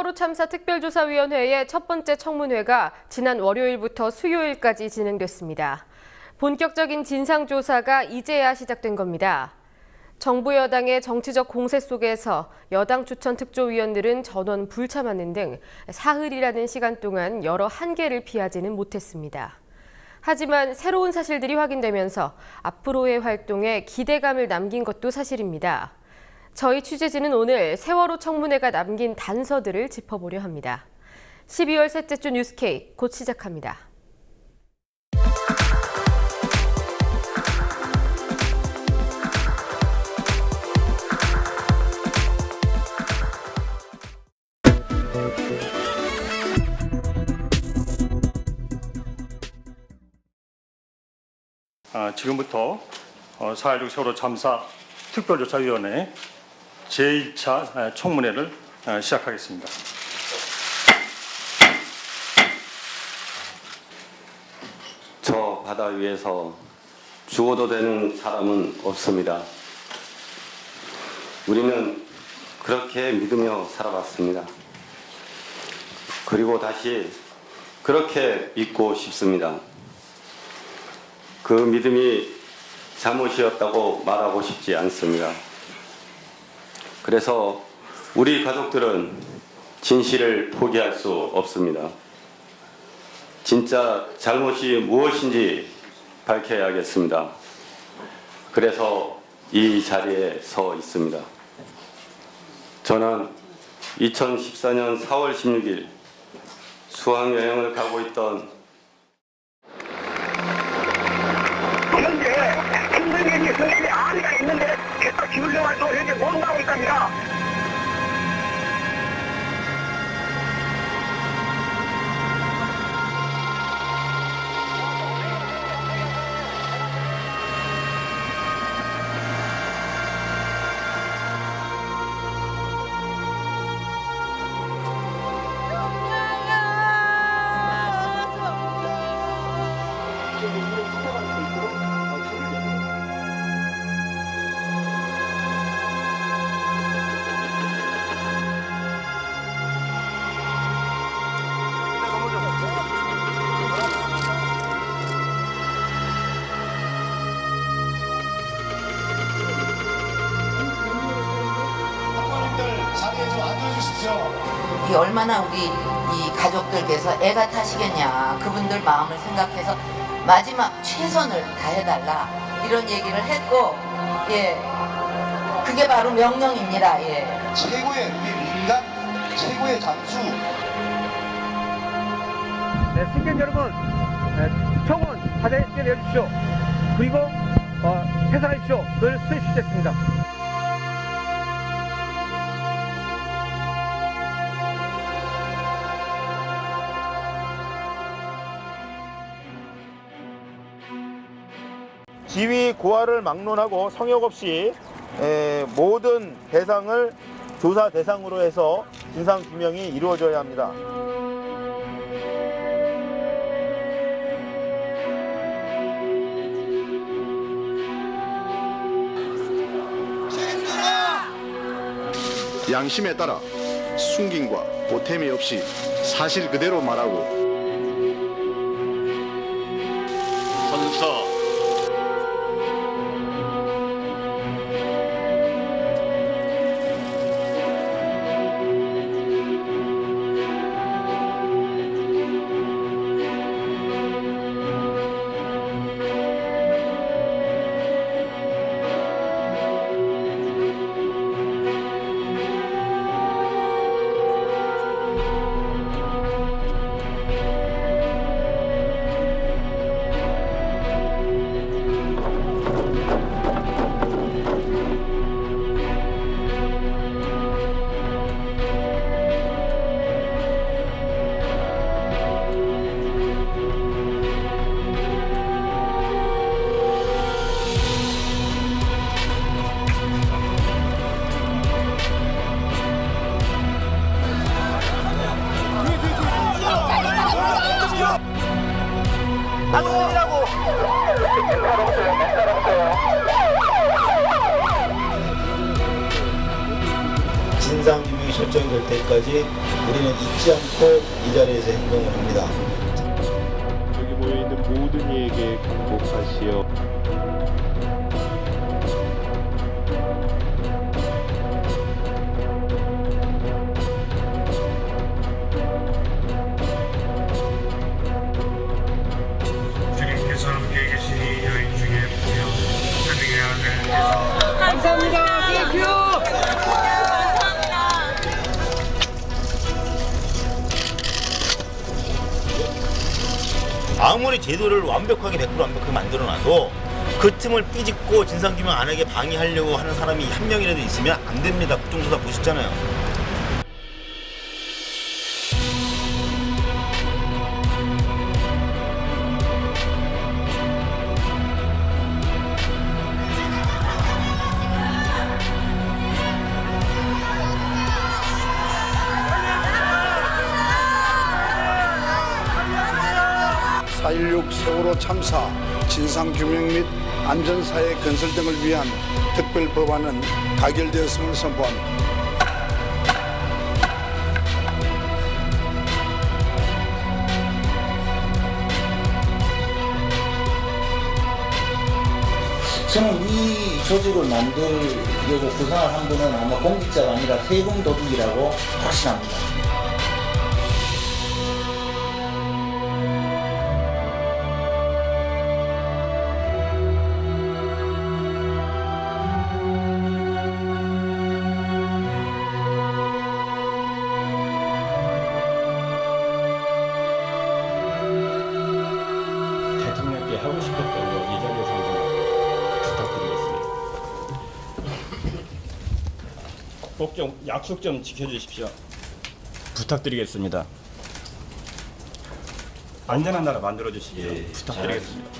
세월호 참사 특별조사위원회의 첫 번째 청문회가 지난 월요일부터 수요일까지 진행됐습니다. 본격적인 진상조사가 이제야 시작된 겁니다. 정부 여당의 정치적 공세 속에서 여당 추천 특조위원들은 전원 불참하는 등 사흘이라는 시간 동안 여러 한계를 피하지는 못했습니다. 하지만 새로운 사실들이 확인되면서 앞으로의 활동에 기대감을 남긴 것도 사실입니다. 저희 취재진은 오늘 세월호 청문회가 남긴 단서들을 짚어보려 합니다. 12월 셋째 주 뉴스K 곧 시작합니다. 지금부터 4.16 세월호 참사 특별조사위원회 제1차 청문회를 시작하겠습니다. 저 바다 위에서 죽어도 되는 사람은 없습니다. 우리는 그렇게 믿으며 살아왔습니다. 그리고 다시 그렇게 믿고 싶습니다. 그 믿음이 잘못이었다고 말하고 싶지 않습니다. 그래서 우리 가족들은 진실을 포기할 수 없습니다. 진짜 잘못이 무엇인지 밝혀야겠습니다. 그래서 이 자리에 서 있습니다. 저는 2014년 4월 16일 수학여행을 가고 있던 현재 김정일이 선생님이 아리가 있는데 계속 기울여가지고 현재 못 나오고 있답니다. 이 얼마나 우리 이 가족들께서 애가 타시겠냐, 그분들 마음을 생각해서 마지막 최선을 다해달라 이런 얘기를 했고, 그게 바로 명령입니다. 최고의 우리 민간 최고의 장수. 승객 여러분, 청원 바다에 내려주십시오. 그리고 해산하십시오. 그걸 수행시켰습니다. 지위 고하를 막론하고 성역 없이 모든 대상을 조사 대상으로 해서 진상규명이 이루어져야 합니다. 양심에 따라 숨김과 보탬이 없이 사실 그대로 말하고 선서 설정될 때까지 우리는 잊지 않고 이 자리에서 행동을 합니다. 여기 모여있는 모든 이에게 공복하시어 주님께서 함께 계시니 여인 중에 보며 하늘의 아들 감사합니다. 땡큐. 아무리 제도를 완벽하게 100% 완벽하게 만들어놔도 그 틈을 삐짓고 진상규명 안 하게 방해하려고 하는 사람이 한 명이라도 있으면 안 됩니다. 국정조사 보셨잖아요. (4.16) 세월호 참사 진상규명 및 안전사회 건설 등을 위한 특별법안은 가결되었음을 선포합니다. 저는 이 조직을 만들려고 구상을 한 분은 아마 공직자가 아니라 세금 도둑이라고 확신합니다. 대통령께 하고 싶었던 거 이 자리에서 한번 부탁드리겠습니다. 꼭 좀 약속 좀 지켜주십시오. 부탁드리겠습니다. 안전한 나라 만들어 주시길 부탁드리겠습니다.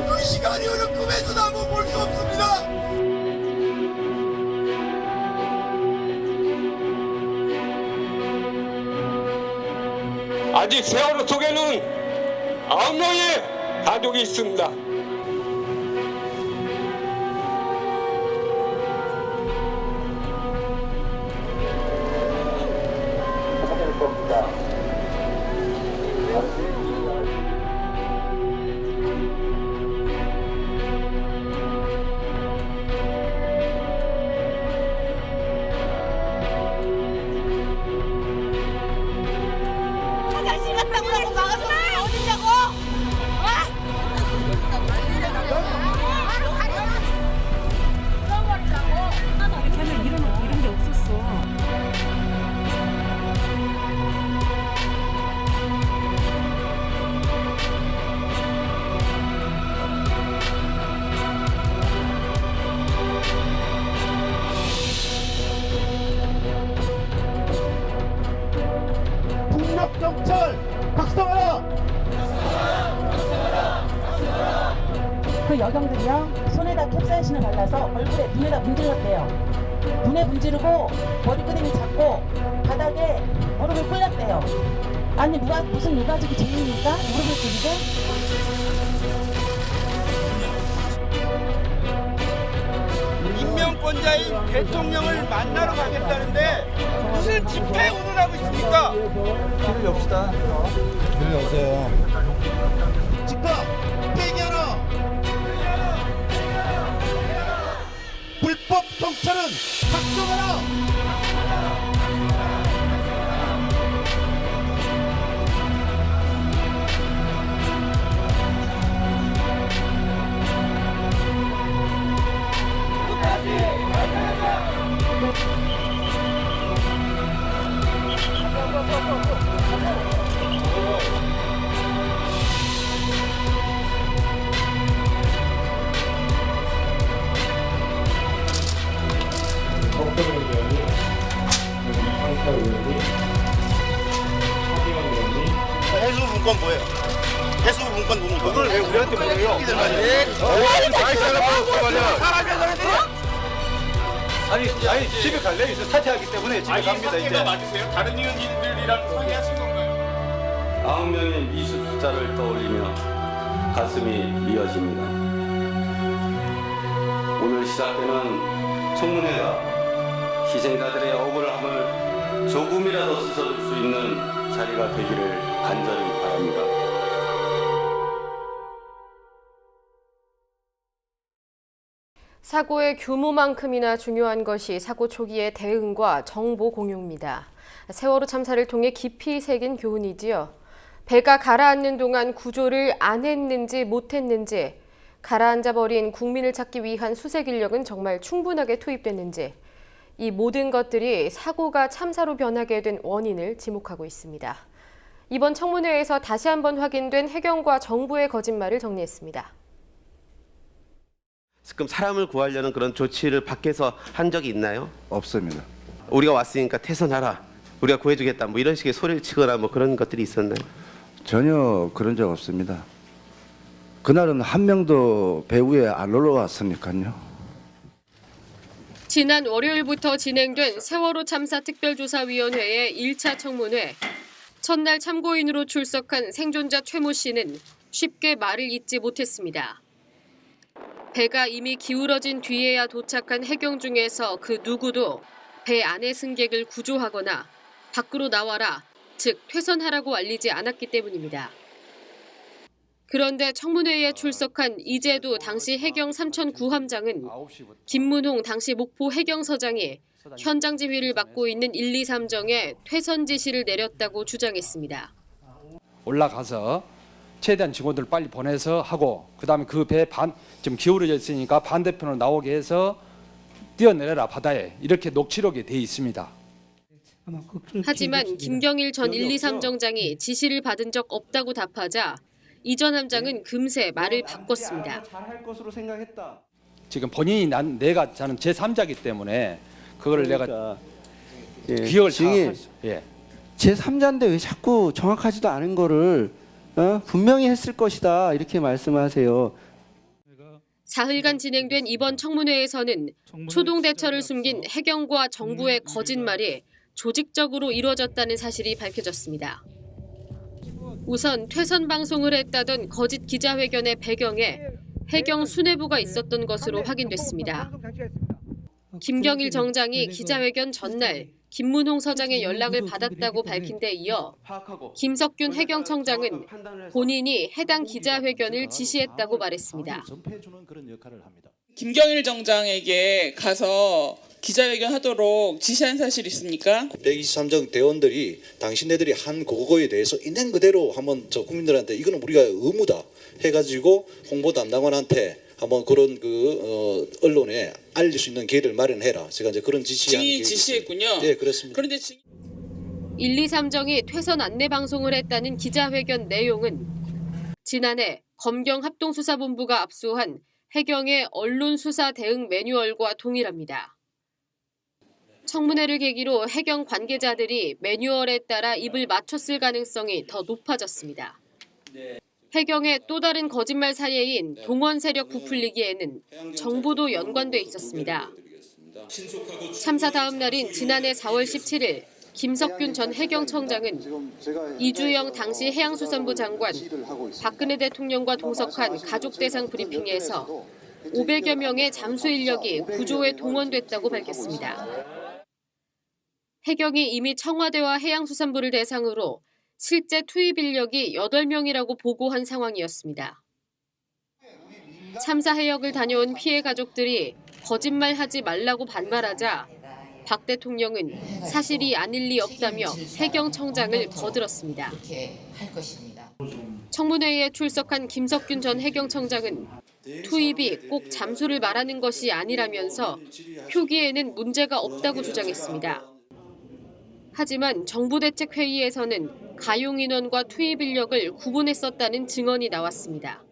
그 시간이 오는 꿈에서도 한번 볼 수 없습니다. 아직 세월호 속에는 9명의 가족이 있습니다. 화장실 갔다 오라고 막아줬는데 어디냐고? 이렇게 하면 이런 게 없었어. 북녘경찰 박성하라! 그 여경들이요 손에다 캡사이신을 발라서 얼굴에 눈에다 문질렀대요. 눈에 문지르고 머리끄댕이 잡고 바닥에 무릎을 꿇렸대요. 아니 무슨 유가족이 죄인입니까? 무릎을 꿇리게? 인명권자인 대통령을 만나러 가겠다는데 무슨 집회 운운하고 있습니까? 길을 엽시다. 길을 여세요. 즉각 폐기하라. 불법 경찰은 박정하라. 문건 뭐예요? 해수부 문건 뭡니까? 그걸 왜 우리한테 물어요? 아니 집에 갈래요? 이제 사퇴하기 때문에 집에 갑니다. 이제 맞으세요? 다른 의원님들이랑 상의하신 건가요? 9명의 미수 숫자를 떠올리며 가슴이 미어집니다. 오늘 시작되는 청문회가 희생자들의 억울함을 조금이라도 씻어줄 수 있는 자리가 되기를 간절히 바랍니다. 사고의 규모만큼이나 중요한 것이 사고 초기의 대응과 정보 공유입니다. 세월호 참사를 통해 깊이 새긴 교훈이지요. 배가 가라앉는 동안 구조를 안 했는지 못했는지, 가라앉아버린 국민을 찾기 위한 수색 인력은 정말 충분하게 투입됐는지, 이 모든 것들이 사고가 참사로 변하게 된 원인을 지목하고 있습니다. 이번 청문회에서 다시 한번 확인된 해경과 정부의 거짓말을 정리했습니다. 지금 사람을 구하려는 그런 조치를 밖에서 한 적이 있나요? 없습니다. 우리가 왔으니까 퇴선하라, 우리가 구해주겠다, 뭐 이런 식의 소리를 치거나 뭐 그런 것들이 있었나요? 전혀 그런 적 없습니다. 그날은 한 명도 배후에 안 올라왔으니까요. 지난 월요일부터 진행된 세월호 참사 특별조사위원회의 1차 청문회. 첫날 참고인으로 출석한 생존자 최모 씨는 쉽게 말을 잇지 못했습니다. 배가 이미 기울어진 뒤에야 도착한 해경 중에서 그 누구도 배 안의 승객을 구조하거나 밖으로 나와라, 즉 퇴선하라고 알리지 않았기 때문입니다. 그런데 청문회에 출석한 이재도 당시 해경 삼천 구함장은 김문홍 당시 목포 해경서장이 현장 지휘를 맡고 있는 1, 2, 3정에 퇴선 지시를 내렸다고 주장했습니다. 올라가서 최대한 직원들 빨리 보내서 하고, 그다음에 그 배 좀 기울어져 있으니까 반대편으로 나오게 해서 뛰어내려라 바다에, 이렇게 녹취록이 돼 있습니다. 하지만 김경일 전 1, 2, 3정장이 지시를 받은 적 없다고 답하자 이 전 함장은 금세 말을 바꿨습니다. 잘할 것으로 생각했다. 지금 본인이 내가 저는 제3자이기 때문에 그거를 내가 기억을 잘 제3자인데 왜 자꾸 정확하지도 않은 거를 분명히 했을 것이다 이렇게 말씀하세요. 사흘간 진행된 이번 청문회에서는 초동 대처를 숨긴 해경과 정부의 거짓말이 조직적으로 이루어졌다는 사실이 밝혀졌습니다. 우선 퇴선 방송을 했다던 거짓 기자회견의 배경에 해경 수뇌부가 있었던 것으로 확인됐습니다. 김경일 정장이 기자회견 전날 김문홍 서장의 연락을 받았다고 밝힌 데 이어 김석균 해경청장은 본인이 해당 기자회견을 지시했다고 말했습니다. 김경일 정장에게 가서 기자회견 하도록 지시한 사실이 있습니까? 123정 대원들이 당신네들이 한 그거에 대해서 있는 그대로 한번 저 국민들한테 이거는 우리가 의무다 해가지고 홍보 담당관한테 한번 그런 언론에 알릴 수 있는 기회를 마련해라. 제가 이제 그런 지시했군요. 네, 그렇습니다. 그런데 1, 2, 3정이 퇴선 안내 방송을 했다는 기자회견 내용은 지난해 검경 합동수사본부가 압수한 해경의 언론수사 대응 매뉴얼과 동일합니다. 청문회를 계기로 해경 관계자들이 매뉴얼에 따라 입을 맞췄을 가능성이 더 높아졌습니다. 해경의 또 다른 거짓말 사례인 동원 세력 부풀리기에는 정부도 연관돼 있었습니다. 참사 다음 날인 지난해 4월 17일 김석균 전 해경청장은 이주영 당시 해양수산부 장관, 박근혜 대통령과 동석한 가족 대상 브리핑에서 500여 명의 잠수 인력이 구조에 동원됐다고 밝혔습니다. 해경이 이미 청와대와 해양수산부를 대상으로 실제 투입 인력이 8명이라고 보고한 상황이었습니다. 참사 해역을 다녀온 피해 가족들이 거짓말하지 말라고 반발하자 박 대통령은 사실이 아닐 리 없다며 해경청장을 거들었습니다. 청문회에 출석한 김석균 전 해경청장은 투입이 꼭 잠수를 말하는 것이 아니라면서 표기에는 문제가 없다고 주장했습니다. 하지만 정부대책회의에서는 가용 인원과 투입 인력을 구분했었다는 증언이 나왔습니다.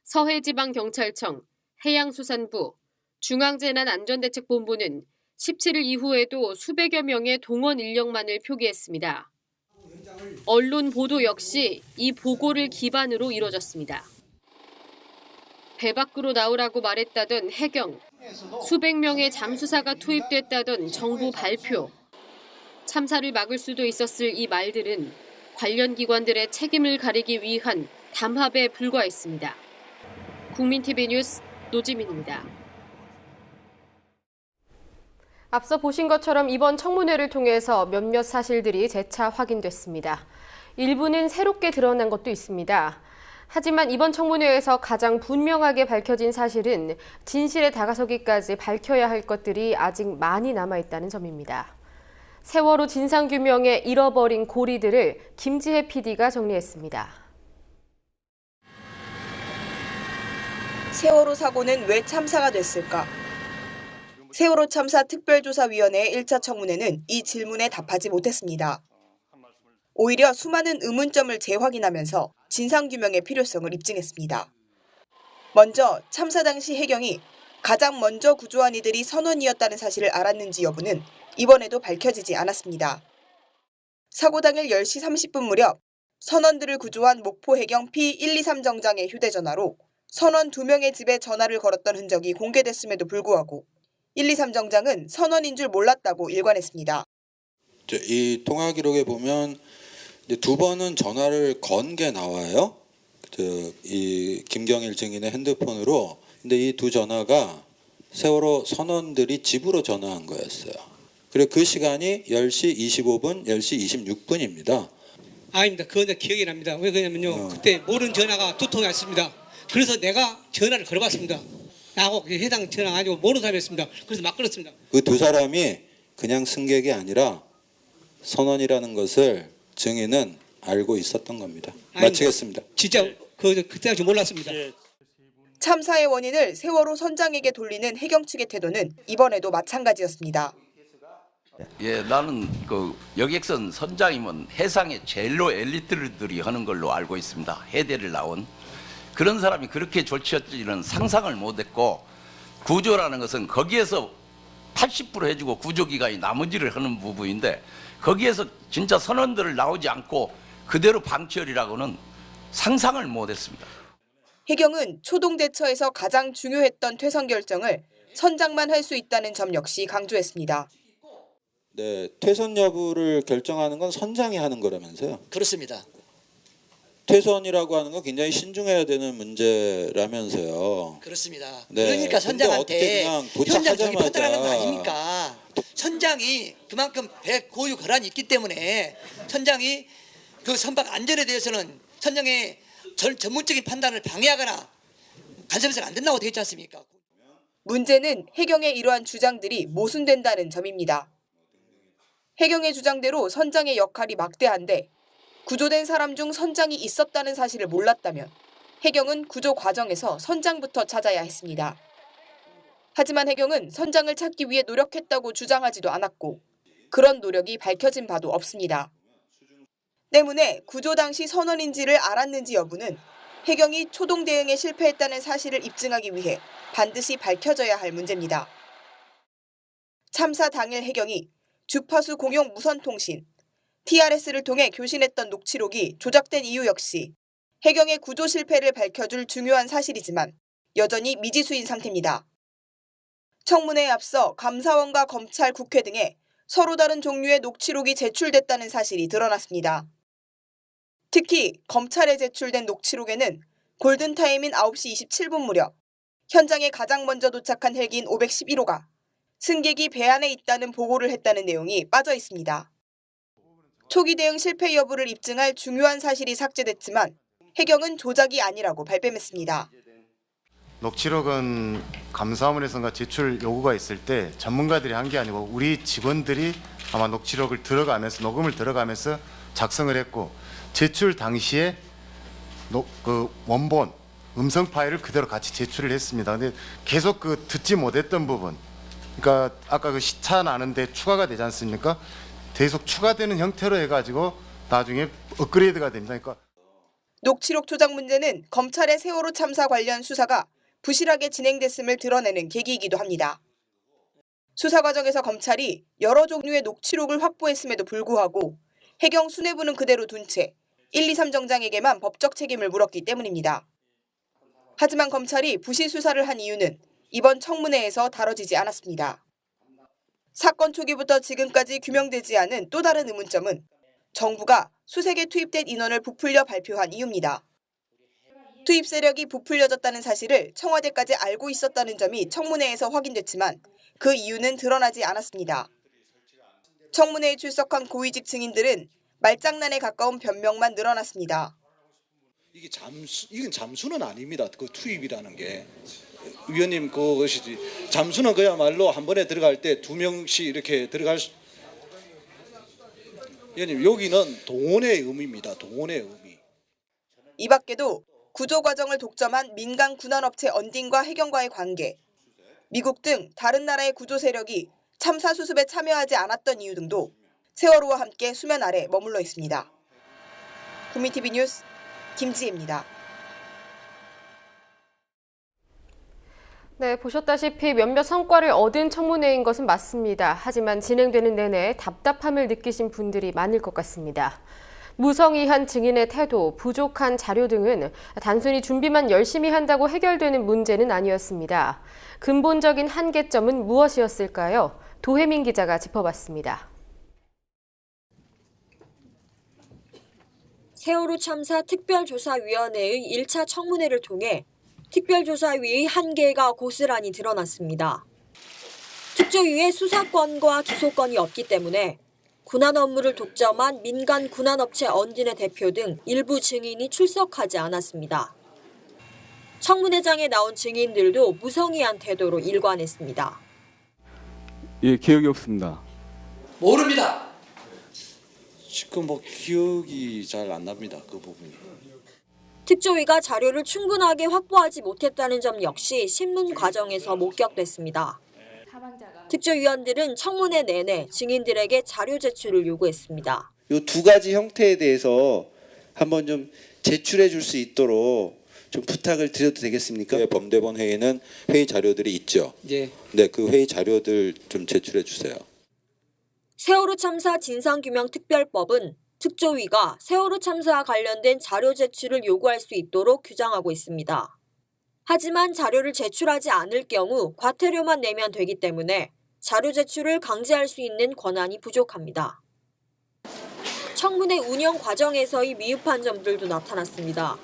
서해지방경찰청, 해양수산부, 중앙재난안전대책본부는 17일 이후에도 수백여 명의 동원 인력만을 표기했습니다. 언론 보도 역시 이 보고를 기반으로 이뤄졌습니다. 배 밖으로 나오라고 말했다던 해경, 수백 명의 잠수사가 투입됐다던 정부 발표. 참사를 막을 수도 있었을 이 말들은 관련 기관들의 책임을 가리기 위한 담합에 불과했습니다. 국민TV 뉴스 노지민입니다. 앞서 보신 것처럼 이번 청문회를 통해서 몇몇 사실들이 재차 확인됐습니다. 일부는 새롭게 드러난 것도 있습니다. 하지만 이번 청문회에서 가장 분명하게 밝혀진 사실은 진실에 다가서기까지 밝혀야 할 것들이 아직 많이 남아있다는 점입니다. 세월호 진상규명에 잃어버린 고리들을 김지혜 PD가 정리했습니다. 세월호 사고는 왜 참사가 됐을까? 세월호 참사 특별조사위원회의 1차 청문회는 이 질문에 답하지 못했습니다. 오히려 수많은 의문점을 재확인하면서 진상규명의 필요성을 입증했습니다. 먼저 참사 당시 해경이 가장 먼저 구조한 이들이 선원이었다는 사실을 알았는지 여부는 이번에도 밝혀지지 않았습니다. 사고 당일 10시 30분 무렵 선원들을 구조한 목포해경 P123 정장의 휴대전화로 선원 2명의 집에 전화를 걸었던 흔적이 공개됐음에도 불구하고 123 정장은 선원인 줄 몰랐다고 일관했습니다. 이 통화 기록에 보면 2번은 전화를 건 게 나와요. 이 김경일 증인의 핸드폰으로. 근데 이 두 전화가 세월호 선원들이 집으로 전화한 거였어요. 그리고 그 시간이 10시 25분, 10시 26분입니다. 아닙니다. 그건 기억이 납니다. 왜 그러냐면요. 그때 모르는 전화가 2통이 왔습니다. 그래서 내가 전화를 걸어봤습니다. 나하고 해당 전화 아니고 모르는 사람이었습니다. 그래서 막 걸었습니다. 그 두 사람이 그냥 승객이 아니라 선원이라는 것을 증인은 알고 있었던 겁니다. 마치겠습니다. 진짜 그때 당시 몰랐습니다. 참사의 원인을 세월호 선장에게 돌리는 해경 측의 태도는 이번에도 마찬가지였습니다. 예, 나는 그 여객선 선장이면 해상의 제일로 엘리트들이 하는 걸로 알고 있습니다. 해대를 나온 그런 사람이 그렇게 졸지어지는 상상을 못했고, 구조라는 것은 거기에서 80% 해주고 구조기관이 나머지를 하는 부분인데 거기에서 진짜 선원들을 나오지 않고 그대로 방치하리라고는 상상을 못했습니다. 해경은 초동 대처에서 가장 중요했던 퇴선 결정을 선장만 할 수 있다는 점 역시 강조했습니다. 네, 퇴선 여부를 결정하는 건 선장이 하는 거라면서요? 그렇습니다. 퇴선이라고 하는 건 굉장히 신중해야 되는 문제라면서요. 그렇습니다. 네, 그러니까 선장한테 현장 정이 판단하는 거 아닙니까? 선장이 그만큼 배 고유 권한이 있기 때문에 선장이 그 선박 안전에 대해서는 선장의 전문적인 판단을 방해하거나 간섭해서는 안 된다고 되어 있지 않습니까? 문제는 해경의 이러한 주장들이 모순된다는 점입니다. 해경의 주장대로 선장의 역할이 막대한데 구조된 사람 중 선장이 있었다는 사실을 몰랐다면 해경은 구조 과정에서 선장부터 찾아야 했습니다. 하지만 해경은 선장을 찾기 위해 노력했다고 주장하지도 않았고 그런 노력이 밝혀진 바도 없습니다. 때문에 구조 당시 선원인지를 알았는지 여부는 해경이 초동 대응에 실패했다는 사실을 입증하기 위해 반드시 밝혀져야 할 문제입니다. 참사 당일 해경이 주파수 공용 무선통신, TRS를 통해 교신했던 녹취록이 조작된 이유 역시 해경의 구조 실패를 밝혀줄 중요한 사실이지만 여전히 미지수인 상태입니다. 청문회에 앞서 감사원과 검찰, 국회 등에 서로 다른 종류의 녹취록이 제출됐다는 사실이 드러났습니다. 특히 검찰에 제출된 녹취록에는 골든타임인 9시 27분 무렵 현장에 가장 먼저 도착한 헬기인 511호가 승객이 배 안에 있다는 보고를 했다는 내용이 빠져 있습니다. 초기 대응 실패 여부를 입증할 중요한 사실이 삭제됐지만 해경은 조작이 아니라고 발뺌했습니다. 녹취록은 감사원에서가 제출 요구가 있을 때 전문가들이 한 게 아니고 우리 직원들이 아마 녹취록을 들어가면서 녹음을 들어가면서 작성을 했고 제출 당시에 그 원본 음성 파일을 그대로 같이 제출을 했습니다. 근데 계속 그 듣지 못했던 부분, 그러니까 아까 그 시차 나는데 추가가 되지 않습니까? 계속 추가되는 형태로 해가지고 나중에 업그레이드가 됩니다. 그러니까 녹취록 조작 문제는 검찰의 세월호 참사 관련 수사가 부실하게 진행됐음을 드러내는 계기이기도 합니다. 수사 과정에서 검찰이 여러 종류의 녹취록을 확보했음에도 불구하고 해경 수뇌부는 그대로 둔 채 1, 2, 3 정장에게만 법적 책임을 물었기 때문입니다. 하지만 검찰이 부실 수사를 한 이유는 이번 청문회에서 다뤄지지 않았습니다. 사건 초기부터 지금까지 규명되지 않은 또 다른 의문점은 정부가 수색에 투입된 인원을 부풀려 발표한 이유입니다. 투입 세력이 부풀려졌다는 사실을 청와대까지 알고 있었다는 점이 청문회에서 확인됐지만 그 이유는 드러나지 않았습니다. 청문회에 출석한 고위직 증인들은 말장난에 가까운 변명만 늘어났습니다. 이건 잠수는 아닙니다. 그 투입이라는 게. 위원님 그것이지. 잠수는 그야말로 한 번에 들어갈 때 2명씩 이렇게 들어갈 수. 위원님 여기는 동원의 의미입니다. 동원의 의미. 이 밖에도 구조 과정을 독점한 민간 군안업체 언딘과 해경과의 관계, 미국 등 다른 나라의 구조 세력이 참사 수습에 참여하지 않았던 이유 등도 세월호와 함께 수면 아래 머물러 있습니다. 국민TV 뉴스 김지혜입니다. 네, 보셨다시피 몇몇 성과를 얻은 청문회인 것은 맞습니다. 하지만 진행되는 내내 답답함을 느끼신 분들이 많을 것 같습니다. 무성의한 증인의 태도, 부족한 자료 등은 단순히 준비만 열심히 한다고 해결되는 문제는 아니었습니다. 근본적인 한계점은 무엇이었을까요? 도혜민 기자가 짚어봤습니다. 세월호 참사 특별조사위원회의 1차 청문회를 통해 특별조사위의 한계가 고스란히 드러났습니다. 특조위의 수사권과 기소권이 없기 때문에 군안 업무를 독점한 민간 군안업체 언딘의 대표 등 일부 증인이 출석하지 않았습니다. 청문회장에 나온 증인들도 무성의한 태도로 일관했습니다. 예, 기억이 없습니다. 모릅니다. 지금 기억이 잘 안 납니다. 그 부분이. 특조위가 자료를 충분하게 확보하지 못했다는 점 역시 신문 과정에서 목격됐습니다. 특조위원들은 청문회 내내 증인들에게 자료 제출을 요구했습니다. 이 두 가지 형태에 대해서 한번 좀 제출해 줄 수 있도록 좀 부탁을 드려도 되겠습니까? 네, 범대본 회의는 회의 자료들이 있죠. 예. 네, 그 회의 자료들 좀 제출해 주세요. 세월호 참사 진상규명특별법은 특조위가 세월호 참사와 관련된 자료 제출을 요구할 수 있도록 규정하고 있습니다. 하지만 자료를 제출하지 않을 경우 과태료만 내면 되기 때문에 자료 제출을 강제할 수 있는 권한이 부족합니다. 청문회 운영 과정에서의 미흡한 점들도 나타났습니다.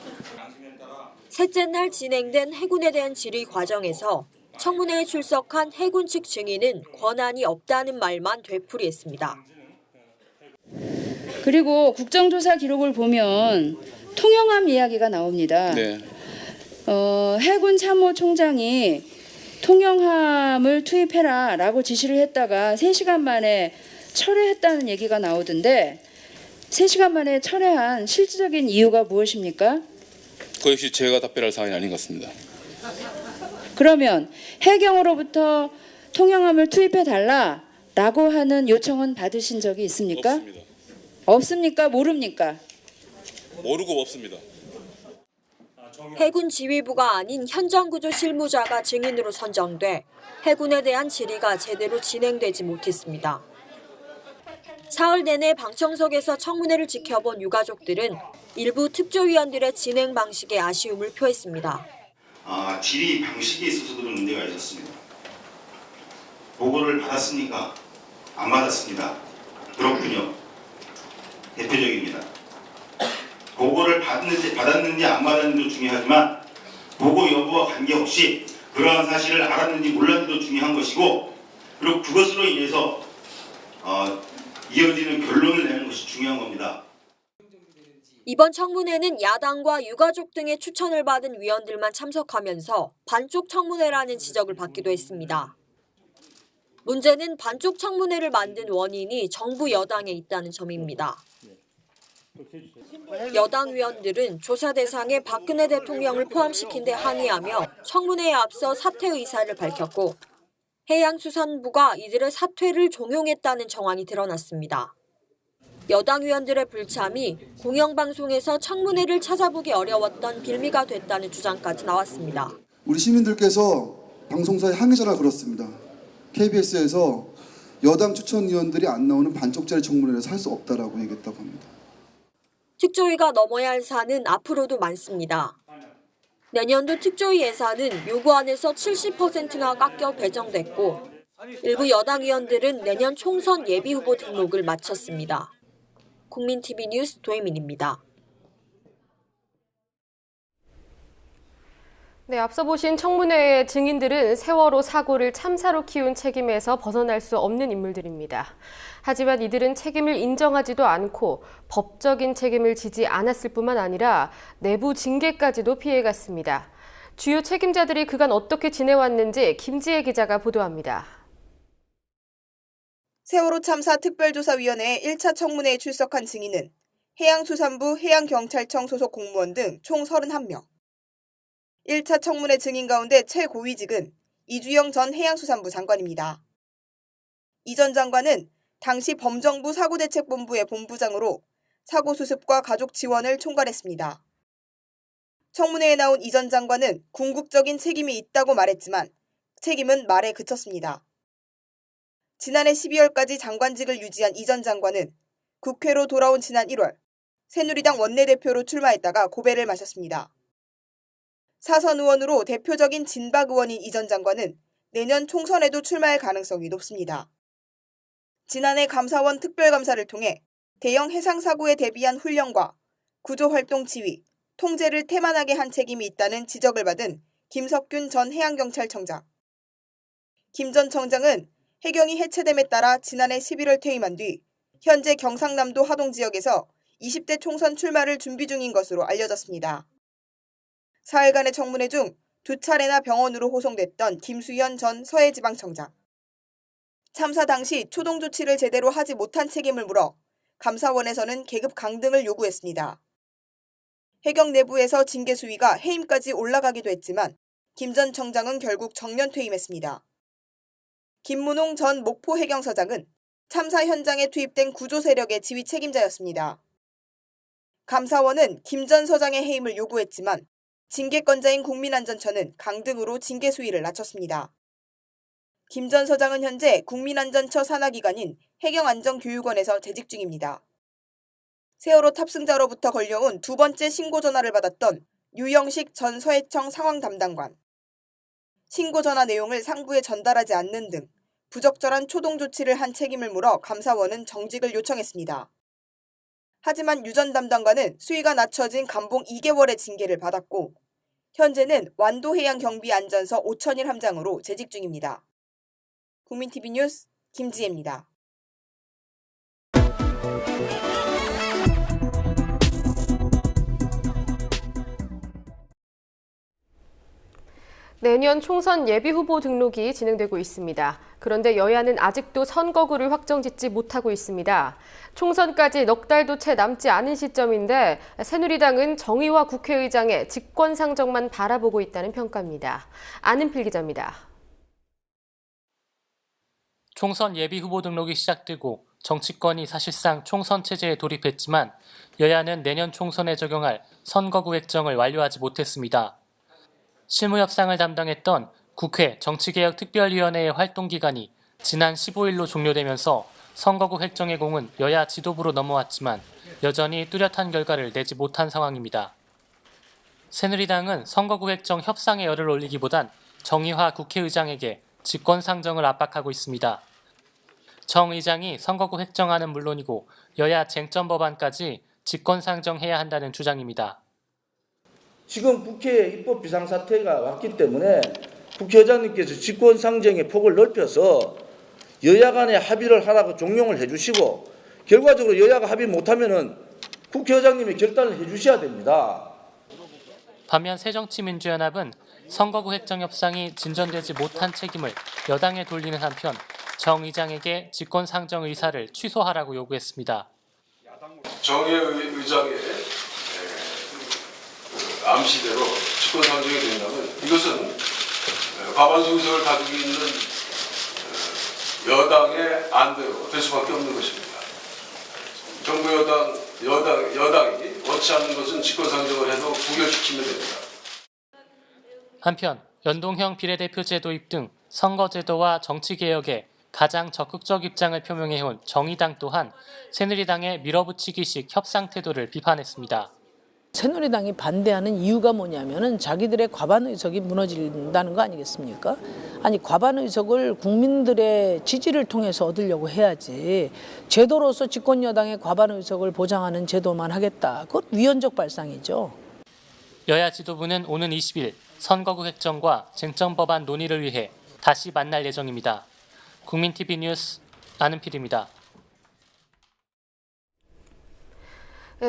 셋째 날 진행된 해군에 대한 질의 과정에서 청문회에 출석한 해군 측 증인은 권한이 없다는 말만 되풀이했습니다. 그리고 국정조사 기록을 보면 통영함 이야기가 나옵니다. 네. 해군 참모총장이 통영함을 투입해라라고 지시를 했다가 3시간 만에 철회했다는 얘기가 나오던데 3시간 만에 철회한 실질적인 이유가 무엇입니까? 그 역시 제가 답변할 사안이 아닌 것 같습니다. 그러면 해경으로부터 통영함을 투입해달라라고 하는 요청은 받으신 적이 있습니까? 없습니다. 없습니까? 모릅니까? 모르고 없습니다. 해군 지휘부가 아닌 현장구조 실무자가 증인으로 선정돼 해군에 대한 질의가 제대로 진행되지 못했습니다. 사흘 내내 방청석에서 청문회를 지켜본 유가족들은 일부 특조위원들의 진행 방식에 아쉬움을 표했습니다. 질의 방식에 있어서도 문제가 있었습니다. 보고를 받았습니까? 안 받았습니다. 그렇군요. 대표적입니다. 보고를 받았는지 안 받았는지도 중요하지만 보고 여부와 관계없이 그러한 사실을 알았는지 몰랐는지도 중요한 것이고 그리고 그것으로 인해서 이어지는 결론을 내는 것이 중요한 겁니다. 이번 청문회는 야당과 유가족 등의 추천을 받은 위원들만 참석하면서 반쪽 청문회라는 지적을 받기도 했습니다. 문제는 반쪽 청문회를 만든 원인이 정부 여당에 있다는 점입니다. 여당 위원들은 조사 대상에 박근혜 대통령을 포함시킨 데 항의하며 청문회에 앞서 사퇴 의사를 밝혔고 해양수산부가 이들의 사퇴를 종용했다는 정황이 드러났습니다. 여당 위원들의 불참이 공영방송에서 청문회를 찾아보기 어려웠던 빌미가 됐다는 주장까지 나왔습니다. 우리 시민들께서 방송사에 항의 전화 걸었습니다. KBS에서 여당 추천 의원들이 안 나오는 반쪽짜리 청문회에서 할 수 없다라고 얘기했다고 합니다. 특조위가 넘어야 할 사안은 앞으로도 많습니다. 내년도 특조위 예산은 요구안에서 70%나 깎여 배정됐고 일부 여당 의원들은 내년 총선 예비후보 등록을 마쳤습니다. 국민TV 뉴스 도혜민입니다. 네, 앞서 보신 청문회의 증인들은 세월호 사고를 참사로 키운 책임에서 벗어날 수 없는 인물들입니다. 하지만 이들은 책임을 인정하지도 않고 법적인 책임을 지지 않았을 뿐만 아니라 내부 징계까지도 피해갔습니다. 주요 책임자들이 그간 어떻게 지내왔는지 김지혜 기자가 보도합니다. 세월호 참사 특별조사위원회 1차 청문회에 출석한 증인은 해양수산부 해양경찰청 소속 공무원 등 총 31명. 1차 청문회 증인 가운데 최고위직은 이주영 전 해양수산부 장관입니다. 이 전 장관은 당시 범정부 사고대책본부의 본부장으로 사고 수습과 가족 지원을 총괄했습니다. 청문회에 나온 이 전 장관은 궁극적인 책임이 있다고 말했지만 책임은 말에 그쳤습니다. 지난해 12월까지 장관직을 유지한 이 전 장관은 국회로 돌아온 지난 1월 새누리당 원내대표로 출마했다가 고배를 마셨습니다. 사선 의원으로 대표적인 진박 의원인 이 전 장관은 내년 총선에도 출마할 가능성이 높습니다. 지난해 감사원 특별감사를 통해 대형 해상사고에 대비한 훈련과 구조활동 지휘, 통제를 태만하게 한 책임이 있다는 지적을 받은 김석균 전 해양경찰청장. 김 전 청장은 해경이 해체됨에 따라 지난해 11월 퇴임한 뒤 현재 경상남도 하동지역에서 20대 총선 출마를 준비 중인 것으로 알려졌습니다. 사흘간의 청문회 중 2차례나 병원으로 호송됐던 김수현 전 서해지방청장. 참사 당시 초동 조치를 제대로 하지 못한 책임을 물어 감사원에서는 계급 강등을 요구했습니다. 해경 내부에서 징계 수위가 해임까지 올라가기도 했지만 김 전 청장은 결국 정년 퇴임했습니다. 김문홍 전 목포 해경서장은 참사 현장에 투입된 구조 세력의 지휘 책임자였습니다. 감사원은 김 전 서장의 해임을 요구했지만 징계권자인 국민안전처는 강등으로 징계 수위를 낮췄습니다. 김 전 서장은 현재 국민안전처 산하기관인 해경안전교육원에서 재직 중입니다. 세월호 탑승자로부터 걸려온 두 번째 신고 전화를 받았던 유영식 전 서해청 상황 담당관. 신고 전화 내용을 상부에 전달하지 않는 등 부적절한 초동 조치를 한 책임을 물어 감사원은 정직을 요청했습니다. 하지만 유 전 담당관은 수위가 낮춰진 감봉 2개월의 징계를 받았고 현재는 완도해양경비안전서 5,000일 함장으로 재직 중입니다. 국민TV 뉴스 김지혜입니다. 내년 총선 예비후보 등록이 진행되고 있습니다. 그런데 여야는 아직도 선거구를 확정짓지 못하고 있습니다. 총선까지 넉 달도 채 남지 않은 시점인데 새누리당은 정의와 국회의장의 직권상정만 바라보고 있다는 평가입니다. 안은필 기자입니다. 총선 예비후보 등록이 시작되고 정치권이 사실상 총선 체제에 돌입했지만 여야는 내년 총선에 적용할 선거구 획정을 완료하지 못했습니다. 실무협상을 담당했던 국회 정치개혁특별위원회의 활동기간이 지난 15일로 종료되면서 선거구 획정의 공은 여야 지도부로 넘어왔지만 여전히 뚜렷한 결과를 내지 못한 상황입니다. 새누리당은 선거구 획정 협상에 열을 올리기보단 정의화 국회의장에게 직권상정을 압박하고 있습니다. 정 의장이 선거구 획정안은 물론이고 여야 쟁점 법안까지 직권상정해야 한다는 주장입니다. 지금 국회 입법 비상사태가 왔기 때문에 국회의장님께서 직권상정의 폭을 넓혀서 여야 간에 합의를 하라고 종용을 해주시고 결과적으로 여야가 합의 못하면은 국회의장님이 결단을 해주셔야 됩니다. 반면 새정치민주연합은 선거구 획정 협상이 진전되지 못한 책임을 여당에 돌리는 한편 정 의장에게 직권상정 의사를 취소하라고 요구했습니다. 정 의장의 암시대로 직권상정이 된다면 이것은 과반수 의석을 가지고 있는 여당의 안대로 될 수밖에 없는 것입니다. 정부 여당이 원치 않는 것은 직권상정을 해도 부결시키면 됩니다. 한편 연동형 비례대표제 도입 등 선거제도와 정치개혁에 가장 적극적 입장을 표명해온 정의당 또한 새누리당의 밀어붙이기식 협상 태도를 비판했습니다. 새누리당이 반대하는 이유가 뭐냐면은 자기들의 과반 의석이 무너진다는 거 아니겠습니까? 아니 과반 의석을 국민들의 지지를 통해서 얻으려고 해야지 제도로서 집권 여당의 과반 의석을 보장하는 제도만 하겠다. 그건 위헌적 발상이죠. 여야 지도부는 오는 20일 선거구 획정과 쟁점 법안 논의를 위해 다시 만날 예정입니다. 국민TV 뉴스 안은필입니다.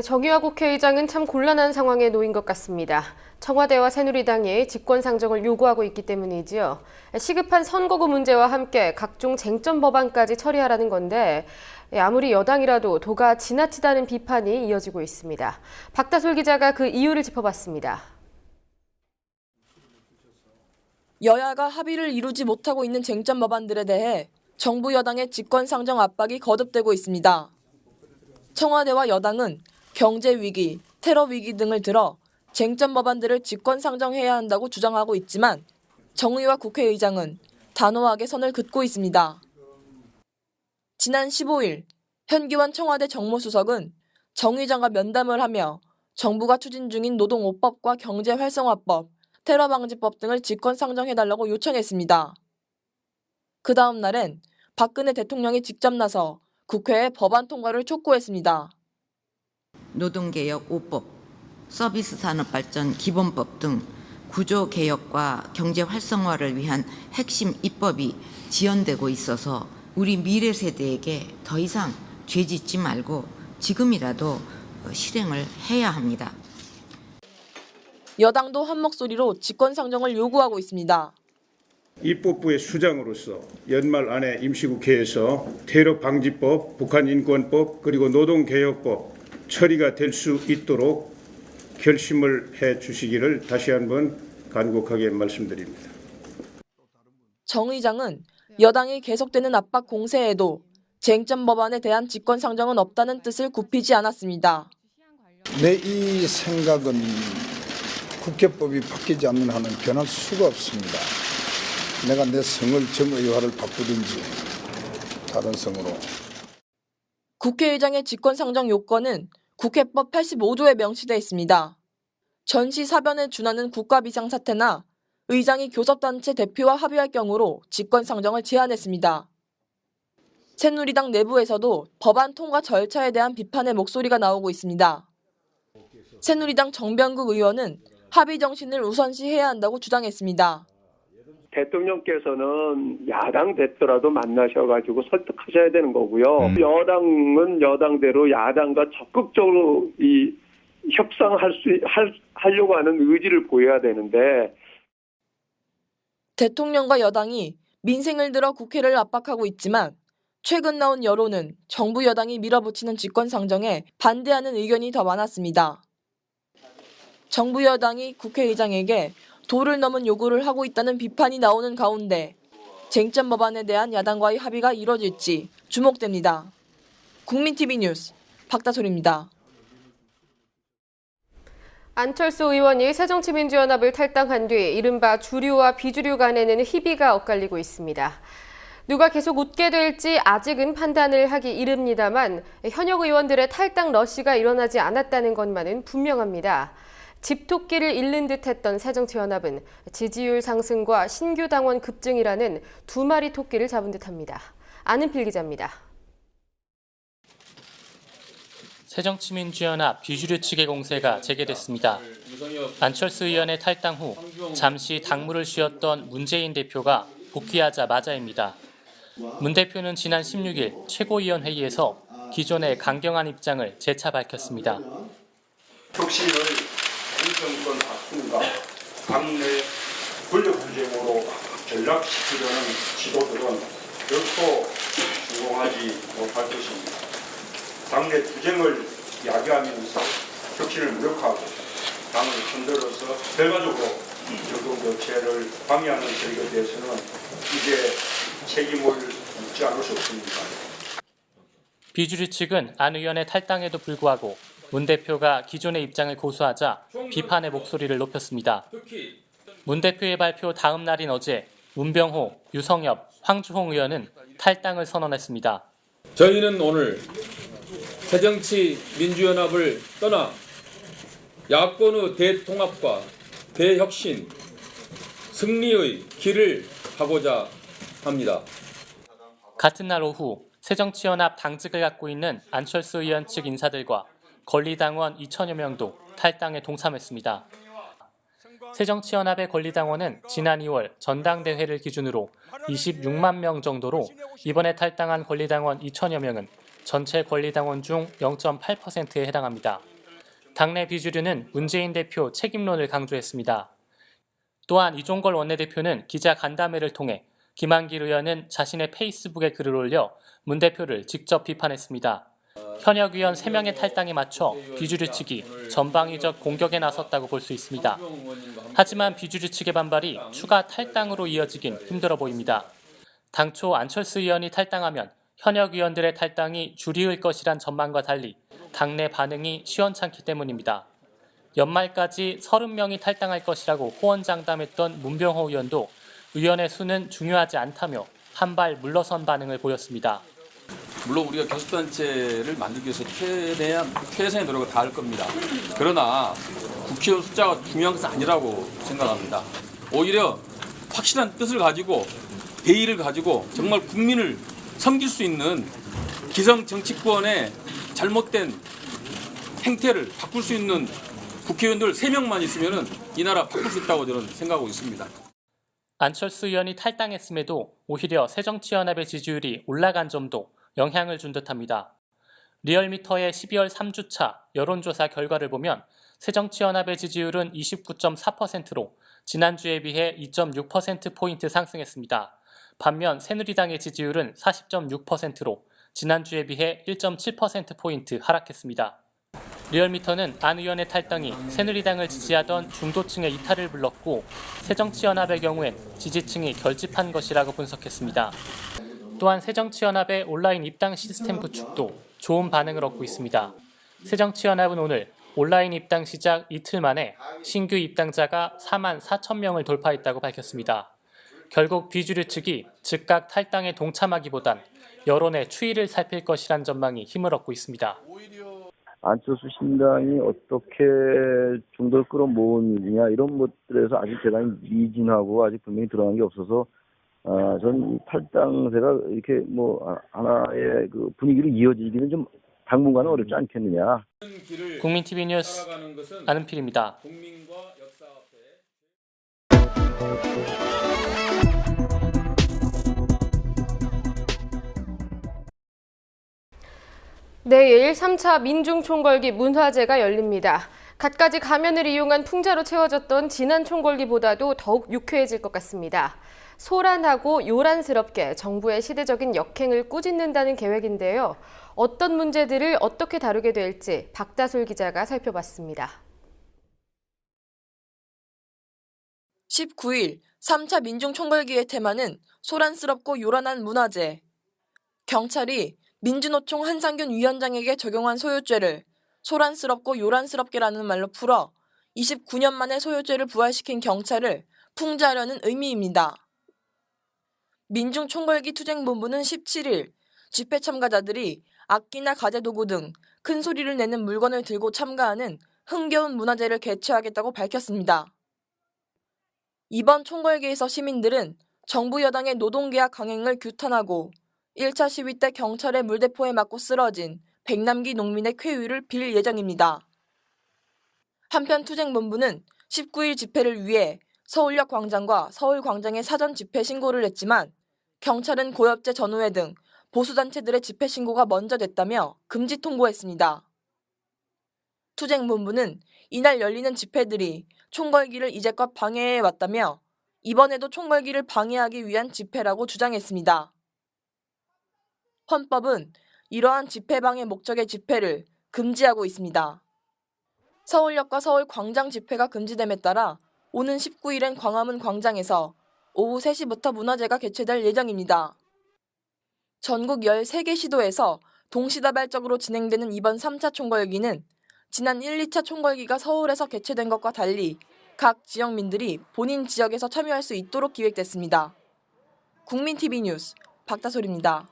정의화 국회의장은 참 곤란한 상황에 놓인 것 같습니다. 청와대와 새누리당이 직권상정을 요구하고 있기 때문이지요. 시급한 선거구 문제와 함께 각종 쟁점 법안까지 처리하라는 건데 아무리 여당이라도 도가 지나치다는 비판이 이어지고 있습니다. 박다솔 기자가 그 이유를 짚어봤습니다. 여야가 합의를 이루지 못하고 있는 쟁점 법안들에 대해 정부 여당의 직권상정 압박이 거듭되고 있습니다. 청와대와 여당은 경제 위기, 테러 위기 등을 들어 쟁점 법안들을 직권상정해야 한다고 주장하고 있지만 정의화 국회의장은 단호하게 선을 긋고 있습니다. 지난 15일 현기원 청와대 정무수석은 정 의장과 면담을 하며 정부가 추진 중인 노동오법과 경제활성화법, 테러방지법 등을 직권상정해달라고 요청했습니다. 그 다음 날엔 박근혜 대통령이 직접 나서 국회에 법안 통과를 촉구했습니다. 노동개혁 5법, 서비스산업발전 기본법 등 구조개혁과 경제활성화를 위한 핵심 입법이 지연되고 있어서 우리 미래 세대에게 더 이상 죄짓지 말고 지금이라도 실행을 해야 합니다. 여당도 한 목소리로 직권상정을 요구하고 있습니다. 입법부의 수장으로서 연말 안에 임시국회에서 테러방지법, 북한인권법 그리고 노동개혁법 처리가 될 수 있도록 결심을 해 주시기를 다시 한번 간곡하게 말씀드립니다. 정 의장은 여당이 계속되는 압박 공세에도 쟁점 법안에 대한 직권상정은 없다는 뜻을 굽히지 않았습니다. 이 생각은 국회법이 바뀌지 않는 한은 변할 수가 없습니다. 내가 내 성을 정의화를 바꾸든지 다른 성으로. 국회의장의 직권상정 요건은 국회법 85조에 명시되어 있습니다. 전시 사변에 준하는 국가비상사태나 의장이 교섭단체 대표와 합의할 경우로 직권상정을 제한했습니다. 새누리당 내부에서도 법안 통과 절차에 대한 비판의 목소리가 나오고 있습니다. 새누리당 정병국 의원은 합의 정신을 우선시해야 한다고 주장했습니다. 대통령께서는 야당 됐더라도 만나셔가지고 설득하셔야 되는 거고요. 여당은 여당대로 야당과 적극적으로 하려고 하는 의지를 보여야 되는데 대통령과 여당이 민생을 들어 국회를 압박하고 있지만 최근 나온 여론은 정부 여당이 밀어붙이는 직권상정에 반대하는 의견이 더 많았습니다. 정부 여당이 국회의장에게 도를 넘은 요구를 하고 있다는 비판이 나오는 가운데 쟁점 법안에 대한 야당과의 합의가 이뤄질지 주목됩니다. 국민TV 뉴스 박다솔입니다. 안철수 의원이 새정치민주연합을 탈당한 뒤 이른바 주류와 비주류 간에는 희비가 엇갈리고 있습니다. 누가 계속 웃게 될지 아직은 판단을 하기 이릅니다만 현역 의원들의 탈당 러시가 일어나지 않았다는 것만은 분명합니다. 집토끼를 잃는 듯했던 새정치연합은 지지율 상승과 신규 당원 급증이라는 두 마리 토끼를 잡은 듯합니다. 안은필 기자입니다. 새정치민주연합 비주류 측의 공세가 재개됐습니다. 안철수 의원의 탈당 후 잠시 당무를 쉬었던 문재인 대표가 복귀하자마자입니다. 문 대표는 지난 16일 최고위원회의에서 기존의 강경한 입장을 재차 밝혔습니다. 혁신을 정권 바꾼과 당내 권력 분쟁으로 전락시키려는 지도들은 결코 성공하지 못할 것입니다. 당내 투쟁을 야기하면서 혁신을 무력화하고 당을 흔들어서 결과적으로 정권 교체를 방해하는 세력에 대해서는 이제 책임을 묻지 않을 수 없습니다. 비주류 측은 안 의원의 탈당에도 불구하고 문 대표가 기존의 입장을 고수하자 비판의 목소리를 높였습니다. 문 대표의 발표 다음 날인 어제 문병호, 유성엽, 황주홍 의원은 탈당을 선언했습니다. 저희는 오늘 새정치민주연합을 떠나 야권의 대통합과 대혁신, 승리의 길을 가고자 합니다. 같은 날 오후 새정치연합 당직을 갖고 있는 안철수 의원 측 인사들과 권리당원 2천여 명도 탈당에 동참했습니다. 새정치연합의 권리당원은 지난 2월 전당대회를 기준으로 26만 명 정도로 이번에 탈당한 권리당원 2천여 명은 전체 권리당원 중 0.8%에 해당합니다. 당내 비주류는 문재인 대표 책임론을 강조했습니다. 또한 이종걸 원내대표는 기자 간담회를 통해 김한길 의원은 자신의 페이스북에 글을 올려 문 대표를 직접 비판했습니다. 현역 의원 3명의 탈당에 맞춰 비주류 측이 전방위적 공격에 나섰다고 볼 수 있습니다. 하지만 비주류 측의 반발이 추가 탈당으로 이어지긴 힘들어 보입니다. 당초 안철수 의원이 탈당하면 현역 의원들의 탈당이 줄이을 것이란 전망과 달리 당내 반응이 시원찮기 때문입니다. 연말까지 30명이 탈당할 것이라고 호언장담했던 문병호 의원도 의원의 수는 중요하지 않다며 한 발 물러선 반응을 보였습니다. 물론 우리가 교섭단체를 만들기 위해서 최선의 노력을 다할 겁니다. 그러나 국회의원 숫자가 중요한 것은 아니라고 생각합니다. 오히려 확실한 뜻을 가지고 대의를 가지고 정말 국민을 섬길 수 있는 기성 정치권의 잘못된 행태를 바꿀 수 있는 국회의원들 3명만 있으면 이 나라 바꿀 수 있다고 저는 생각하고 있습니다. 안철수 의원이 탈당했음에도 오히려 새정치연합의 지지율이 올라간 점도 영향을 준 듯합니다. 리얼미터의 12월 3주차 여론조사 결과를 보면 새정치연합의 지지율은 29.4%로 지난주에 비해 2.6%포인트 상승했습니다. 반면 새누리당의 지지율은 40.6%로 지난주에 비해 1.7%포인트 하락했습니다. 리얼미터는 안 의원의 탈당이 새누리당을 지지하던 중도층의 이탈을 불렀고 새정치연합의 경우엔 지지층이 결집한 것이라고 분석했습니다. 또한 새정치연합의 온라인 입당 시스템 구축도 좋은 반응을 얻고 있습니다. 새정치연합은 오늘 온라인 입당 시작 이틀 만에 신규 입당자가 4만 4천 명을 돌파했다고 밝혔습니다. 결국 비주류 측이 즉각 탈당에 동참하기보단 여론의 추이를 살필 것이란 전망이 힘을 얻고 있습니다. 안철수 신당이 어떻게 중도를 끌어모으느냐 이런 것들에서 아직 대단히 미진하고 아직 분명히 드러난 게 없어서 전 탈당세가 이렇게 하나의 그 분위기로 이어지기는 좀 당분간은 어렵지 않겠느냐. 국민TV 뉴스 안은필입니다. 내일 3차 민중총궐기 문화제가 열립니다. 갖가지 가면을 이용한 풍자로 채워졌던 지난 총궐기보다도 더욱 유쾌해질 것 같습니다. 소란하고 요란스럽게 정부의 시대적인 역행을 꾸짖는다는 계획인데요. 어떤 문제들을 어떻게 다루게 될지 박다솔 기자가 살펴봤습니다. 19일 3차 민중총궐기의 테마는 소란스럽고 요란한 문화제. 경찰이 민주노총 한상균 위원장에게 적용한 소요죄를 소란스럽고 요란스럽게라는 말로 풀어 29년 만에 소요죄를 부활시킨 경찰을 풍자하려는 의미입니다. 민중총궐기 투쟁본부는 17일 집회 참가자들이 악기나 가재도구 등 큰 소리를 내는 물건을 들고 참가하는 흥겨운 문화제를 개최하겠다고 밝혔습니다. 이번 총궐기에서 시민들은 정부 여당의 노동계약 강행을 규탄하고 1차 시위 때 경찰의 물대포에 맞고 쓰러진 백남기 농민의 쾌유를 빌 예정입니다. 한편 투쟁본부는 19일 집회를 위해 서울역 광장과 서울광장에 사전 집회 신고를 했지만 경찰은 고엽제 전우회 등 보수단체들의 집회 신고가 먼저 됐다며 금지 통보했습니다. 투쟁본부는 이날 열리는 집회들이 총궐기를 이제껏 방해해왔다며 이번에도 총궐기를 방해하기 위한 집회라고 주장했습니다. 헌법은 이러한 집회 방해 목적의 집회를 금지하고 있습니다. 서울역과 서울광장 집회가 금지됨에 따라 오는 19일엔 광화문 광장에서 오후 3시부터 문화제가 개최될 예정입니다. 전국 13개 시도에서 동시다발적으로 진행되는 이번 3차 총궐기는 지난 1, 2차 총궐기가 서울에서 개최된 것과 달리 각 지역민들이 본인 지역에서 참여할 수 있도록 기획됐습니다. 국민TV 뉴스 박다솔입니다.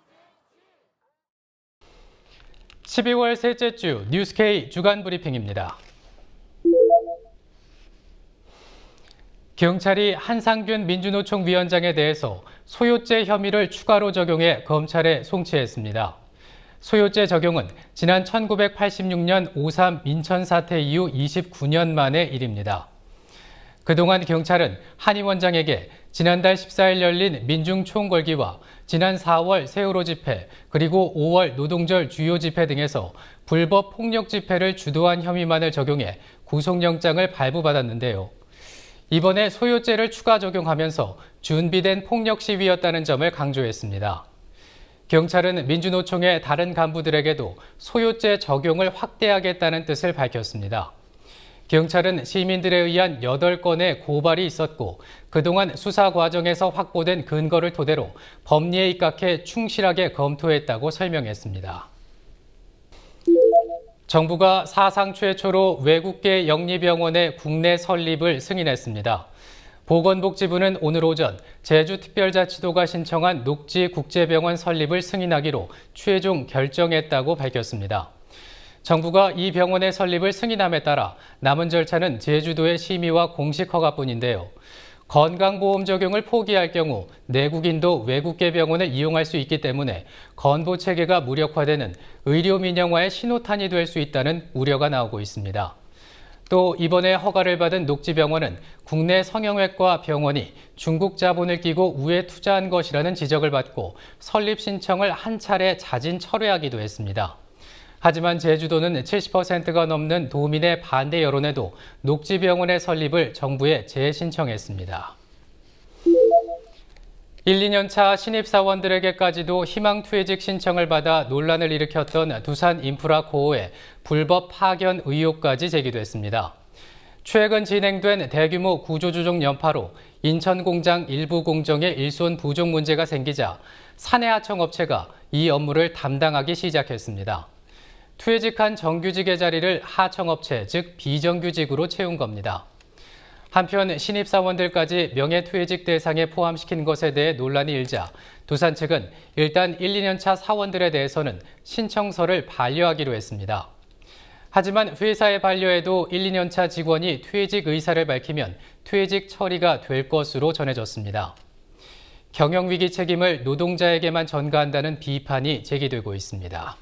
12월 셋째 주 뉴스K 주간 브리핑입니다. 경찰이 한상균 민주노총 위원장에 대해서 소요죄 혐의를 추가로 적용해 검찰에 송치했습니다. 소요죄 적용은 지난 1986년 5.3 민천 사태 이후 29년 만의 일입니다. 그동안 경찰은 한 위원장에게 지난달 14일 열린 민중총궐기와 지난 4월 세월호 집회, 그리고 5월 노동절 주요 집회 등에서 불법 폭력 집회를 주도한 혐의만을 적용해 구속영장을 발부받았는데요. 이번에 소요죄를 추가 적용하면서 준비된 폭력 시위였다는 점을 강조했습니다. 경찰은 민주노총의 다른 간부들에게도 소요죄 적용을 확대하겠다는 뜻을 밝혔습니다. 경찰은 시민들에 의한 8건의 고발이 있었고 그동안 수사 과정에서 확보된 근거를 토대로 법리에 입각해 충실하게 검토했다고 설명했습니다. 정부가 사상 최초로 외국계 영리병원의 국내 설립을 승인했습니다. 보건복지부는 오늘 오전 제주특별자치도가 신청한 녹지국제병원 설립을 승인하기로 최종 결정했다고 밝혔습니다. 정부가 이 병원의 설립을 승인함에 따라 남은 절차는 제주도의 심의와 공식 허가뿐인데요. 건강보험 적용을 포기할 경우 내국인도 외국계 병원을 이용할 수 있기 때문에 건보 체계가 무력화되는 의료 민영화의 신호탄이 될 수 있다는 우려가 나오고 있습니다. 또 이번에 허가를 받은 녹지병원은 국내 성형외과 병원이 중국 자본을 끼고 우회 투자한 것이라는 지적을 받고 설립 신청을 한 차례 자진 철회하기도 했습니다. 하지만 제주도는 70%가 넘는 도민의 반대 여론에도 녹지병원의 설립을 정부에 재신청했습니다. 1, 2년 차 신입사원들에게까지도 희망퇴직 신청을 받아 논란을 일으켰던 두산인프라코어의 불법 파견 의혹까지 제기됐습니다. 최근 진행된 대규모 구조조정 여파로 인천공장 일부 공정에 일손 부족 문제가 생기자 사내하청업체가 이 업무를 담당하기 시작했습니다. 퇴직한 정규직의 자리를 하청업체, 즉 비정규직으로 채운 겁니다. 한편 신입사원들까지 명예퇴직 대상에 포함시킨 것에 대해 논란이 일자 두산 측은 일단 1, 2년 차 사원들에 대해서는 신청서를 반려하기로 했습니다. 하지만 회사의 반려에도 1, 2년 차 직원이 퇴직 의사를 밝히면 퇴직 처리가 될 것으로 전해졌습니다. 경영위기 책임을 노동자에게만 전가한다는 비판이 제기되고 있습니다.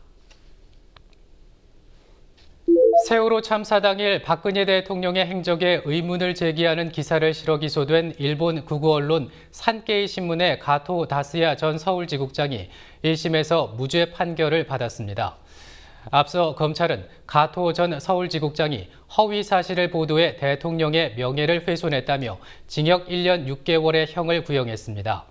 세월호 참사 당일 박근혜 대통령의 행적에 의문을 제기하는 기사를 실어 기소된 일본 극우 언론 산케이 신문의 가토 다스야 전 서울지국장이 1심에서 무죄 판결을 받았습니다. 앞서 검찰은 가토 전 서울지국장이 허위 사실을 보도해 대통령의 명예를 훼손했다며 징역 1년 6개월의 형을 구형했습니다.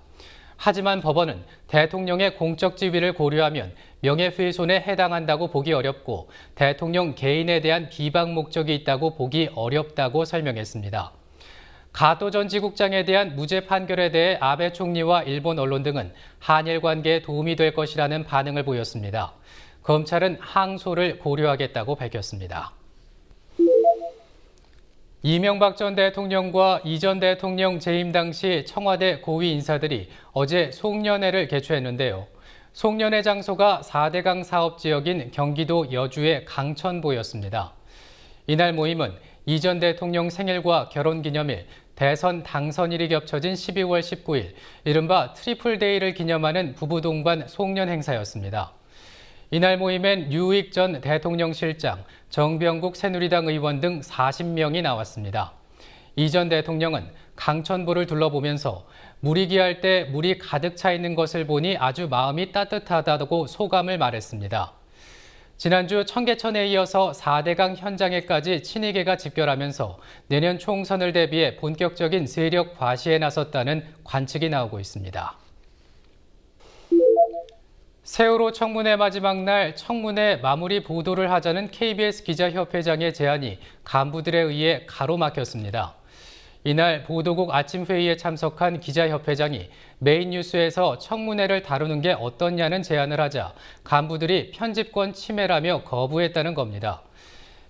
하지만 법원은 대통령의 공적 지위를 고려하면 명예훼손에 해당한다고 보기 어렵고 대통령 개인에 대한 비방 목적이 있다고 보기 어렵다고 설명했습니다. 가토 전 지국장에 대한 무죄 판결에 대해 아베 총리와 일본 언론 등은 한일 관계에 도움이 될 것이라는 반응을 보였습니다. 검찰은 항소를 고려하겠다고 밝혔습니다. 이명박 전 대통령과 이 전 대통령 재임 당시 청와대 고위 인사들이 어제 송년회를 개최했는데요. 송년회 장소가 4대강 사업 지역인 경기도 여주의 강천보였습니다. 이날 모임은 이 전 대통령 생일과 결혼기념일, 대선 당선일이 겹쳐진 12월 19일, 이른바 트리플데이를 기념하는 부부 동반 송년 행사였습니다. 이날 모임엔 유익 전 대통령 실장, 정병국 새누리당 의원 등 40명이 나왔습니다. 이 전 대통령은 강천보를 둘러보면서 물이 귀할 때 물이 가득 차 있는 것을 보니 아주 마음이 따뜻하다고 소감을 말했습니다. 지난주 청계천에 이어서 4대강 현장에까지 친이계가 집결하면서 내년 총선을 대비해 본격적인 세력 과시에 나섰다는 관측이 나오고 있습니다. 세월호 청문회 마지막 날 청문회 마무리 보도를 하자는 KBS 기자협회장의 제안이 간부들에 의해 가로막혔습니다. 이날 보도국 아침 회의에 참석한 기자협회장이 메인 뉴스에서 청문회를 다루는 게 어떻냐는 제안을 하자 간부들이 편집권 침해라며 거부했다는 겁니다.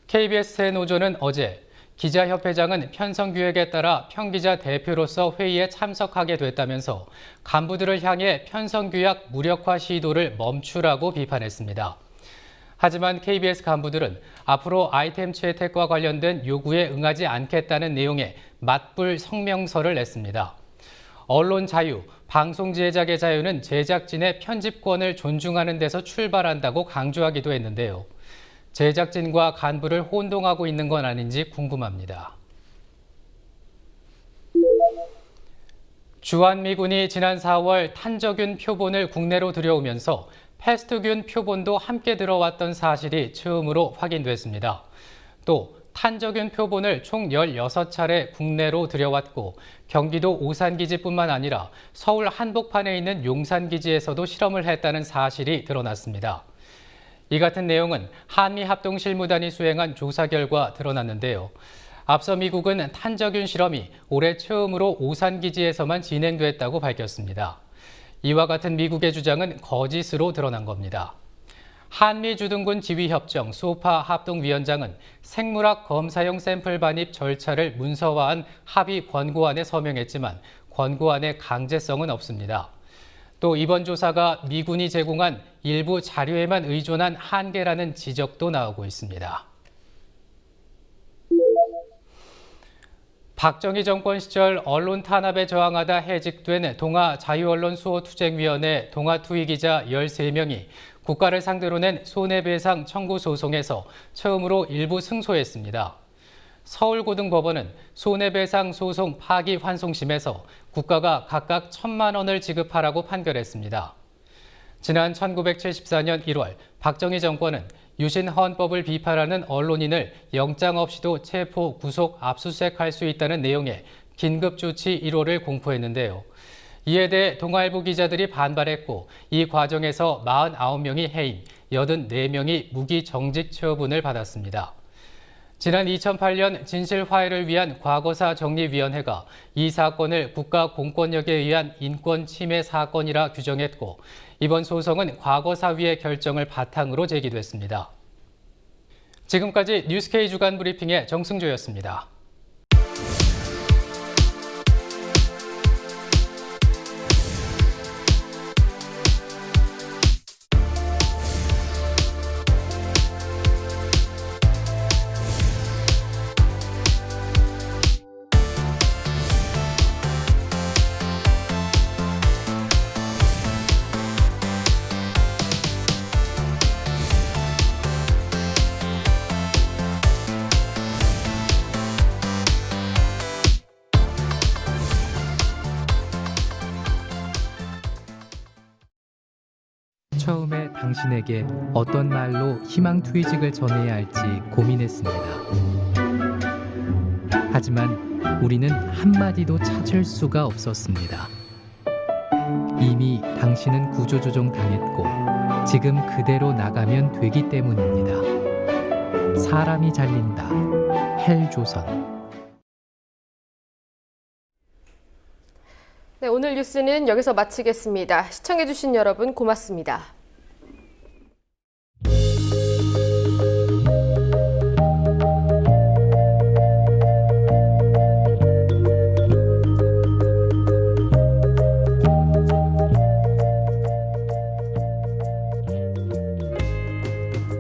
KBS 새 노조는 어제 기자협회장은 편성규칙에 따라 평기자 대표로서 회의에 참석하게 됐다면서 간부들을 향해 편성규약 무력화 시도를 멈추라고 비판했습니다. 하지만 KBS 간부들은 앞으로 아이템 채택과 관련된 요구에 응하지 않겠다는 내용의 맞불 성명서를 냈습니다. 언론 자유, 방송 제작의 자유는 제작진의 편집권을 존중하는 데서 출발한다고 강조하기도 했는데요. 제작진과 간부를 혼동하고 있는 건 아닌지 궁금합니다. 주한미군이 지난 4월 탄저균 표본을 국내로 들여오면서 패스트균 표본도 함께 들어왔던 사실이 처음으로 확인됐습니다. 또 탄저균 표본을 총 16차례 국내로 들여왔고 경기도 오산기지뿐만 아니라 서울 한복판에 있는 용산기지에서도 실험을 했다는 사실이 드러났습니다. 이 같은 내용은 한미합동실무단이 수행한 조사 결과 드러났는데요. 앞서 미국은 탄저균 실험이 올해 처음으로 오산기지에서만 진행됐다고 밝혔습니다. 이와 같은 미국의 주장은 거짓으로 드러난 겁니다. 한미주둔군 지휘협정 소파 합동위원장은 생물학 검사용 샘플 반입 절차를 문서화한 합의 권고안에 서명했지만 권고안의 강제성은 없습니다. 또 이번 조사가 미군이 제공한 일부 자료에만 의존한 한계라는 지적도 나오고 있습니다. 박정희 정권 시절 언론 탄압에 저항하다 해직된 동아자유언론수호투쟁위원회 동아투위 기자 13명이 국가를 상대로 낸 손해배상 청구 소송에서 처음으로 일부 승소했습니다. 서울고등법원은 손해배상 소송 파기환송심에서 국가가 각각 1,000만 원을 지급하라고 판결했습니다. 지난 1974년 1월 박정희 정권은 유신 헌법을 비판하는 언론인을 영장 없이도 체포, 구속, 압수수색할 수 있다는 내용의 긴급조치 1호를 공포했는데요. 이에 대해 동아일보 기자들이 반발했고 이 과정에서 49명이 해임, 84명이 무기정직 처분을 받았습니다. 지난 2008년 진실화해를 위한 과거사 정리위원회가 이 사건을 국가 공권력에 의한 인권 침해 사건이라 규정했고 이번 소송은 과거사위의 결정을 바탕으로 제기됐습니다. 지금까지 뉴스K 주간 브리핑의 정승조였습니다. 처음에 당신에게 어떤 말로 희망퇴직을 전해야 할지 고민했습니다. 하지만 우리는 한마디도 찾을 수가 없었습니다. 이미 당신은 구조조정 당했고 지금 그대로 나가면 되기 때문입니다. 사람이 잘린다. 헬조선. 네, 오늘 뉴스는 여기서 마치겠습니다. 시청해주신 여러분 고맙습니다.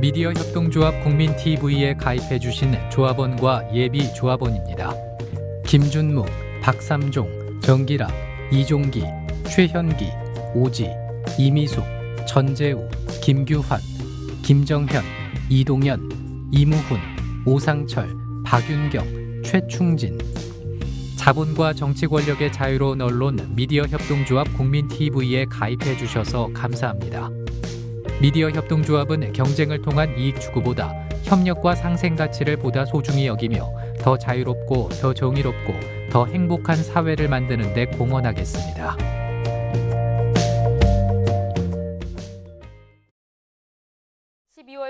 미디어 협동조합 국민TV에 가입해주신 조합원과 예비 조합원입니다. 김준무, 박삼종, 정기락, 이종기, 최현기, 오지, 이미숙, 전재우, 김규환, 김정현, 이동현, 이무훈, 오상철, 박윤경, 최충진. 자본과 정치 권력의 자유로운 언론 미디어 협동조합 국민TV에 가입해 주셔서 감사합니다. 미디어 협동조합은 경쟁을 통한 이익 추구보다 협력과 상생 가치를 보다 소중히 여기며 더 자유롭고 더 정의롭고 더 행복한 사회를 만드는 데 공헌하겠습니다.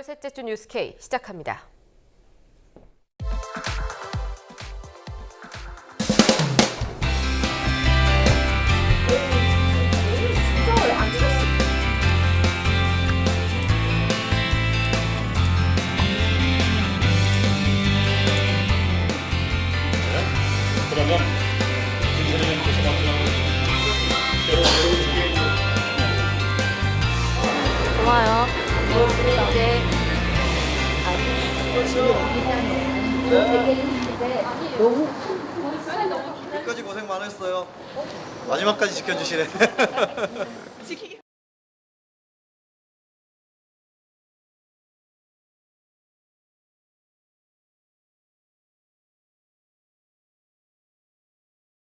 셋째 주 뉴스K 시작합니다. 고마워요. 네. 끝까지 고생 많으셨어요. 마지막까지 지켜주시네.